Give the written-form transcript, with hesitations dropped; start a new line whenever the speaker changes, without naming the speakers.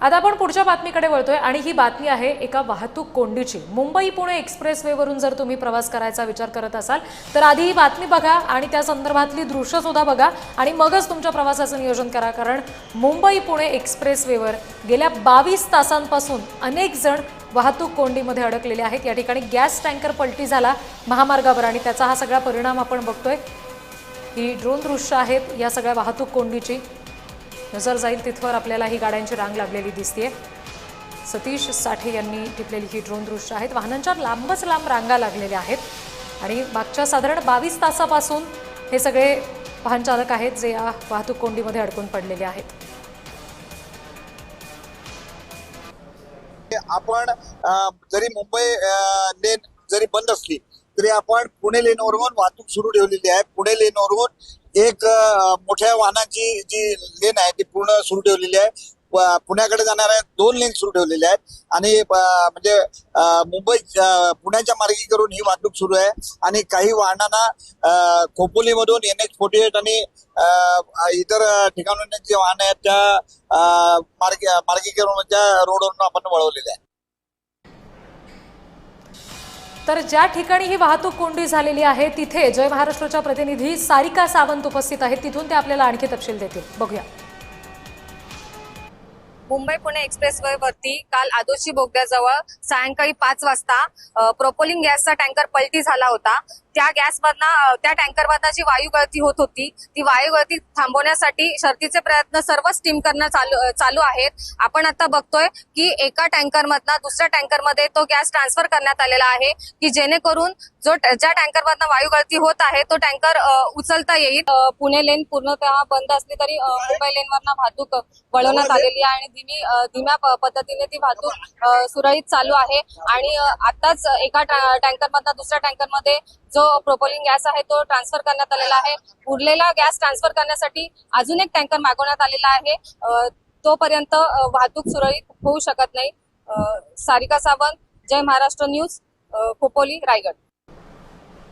आता आपण पुढच्या बातमीकडे वळतोय आणि ही बातमी आहे एका वाहतूक कोंडीची। मुंबई पुणे एक्सप्रेसवे वरून जर तुम्ही प्रवास करायचा विचार करत असाल तर आधी ही बातमी बघा आणि त्या संदर्भातली दृश्य सुद्धा बघा आणि मगच तुमच्या प्रवासाचं नियोजन करा, कारण मुंबई पुणे एक्सप्रेसवेवर गेल्या 22 तासांपासून अनेक जण वाहतूक कोंडीमध्ये अडकलेले आहेत। या ठिकाणी गॅस टँकर पलटी झाला महामार्गावर आणि त्याचा हा सगळा परिणाम आपण बघतोय। ही ड्रोन दृश्य आहेत या सगळ्या वाहतूक कोंडीची। नजर जाईल तिथवर आपल्याला ही गाड्यांची रांग लागलेली दिसते। सतीश साठे यांनी टिपलेली ही ड्रोन दृश्य आहेत। वाहनांच्या लांबच लांब रांगा लागलेल्या आहेत आणि मागच्या साधारण 22 तासापासून हे सगळे वाहन चालक आहेत जे या वाहतूक कोंडीमध्ये अडकून पडलेले आहेत।
आपण जरी मुंबई लेन जरी बंद असली तरी आपण पुणे लेनवरून वाहतूक सुरू ठेवलेली आहे। पुणे लेनवरून एक मोठ्या वाहनांची जी लेन आहे ती पूर्ण सुरू ठेवलेली आहे। पुण्याकडे जाणाऱ्या 2 लेन सुरू ठेवलेल्या आहेत आणि म्हणजे मुंबई पुण्याच्या मार्गी करून ही वाहतूक सुरू आहे आणि काही वाहनांना खोपोलीमधून NH48 आणि इतर ठिकाणून जे वाहन आहेत त्या मार्गीकरण त्या रोडवरून आपण वळवलेले आहे।
तर ज्या ठिकाणी ही वाहतूक कोंडी झालेली आहे तिथे जय महाराष्ट्राच्या प्रतिनिधी सारिका सावंत उपस्थित आहेत, तिथून ते आपल्याला आणखी तपशील देतील। बघूया।
मुंबई पुणे एक्सप्रेसवे वरती काल आदोशी बोगद्याजवळ सायंकाळी 5 वाजता प्रोपोलिंग गॅसचा टँकर पलटी झाला होता। त्या टँकरमधनं जी वायू गळती होत होती ती वायू गळती थांबवण्यासाठी शर्थीचे प्रयत्न सर्व टीम करणं चालू आहेत। आपण आता बघतोय की एका टँकरमधनं दुसऱ्या टँकरमध्ये तो गॅस ट्रान्सफर करण्यात आलेला आहे की जेणेकरून ज्या टँकरमधनं वायू गळती होत आहे तो टँकर उचलता येईल। पुणे लेन पूर्णतः बंद असली तरी मुंबई लेनवरनं वाहतूक वळवण्यात आलेली आहे आणि धीम्या पद्धतीने ती वाहतूक सुरळीत चालू आहे। आणि आताच एका टँकरमधनं दुसऱ्या टँकरमध्ये जो प्रोपोलिंग गॅस आहे तो ट्रान्सफर करण्यात आलेला आहे। उरलेला गॅस ट्रान्सफर करण्यासाठी अजून एक टँकर मागवण्यात आलेला आहे। तोपर्यंत वाहतूक सुरळीत होऊ शकत नाही। सारिका सावंत, जय महाराष्ट्र न्यूज, खोपोली, रायगड।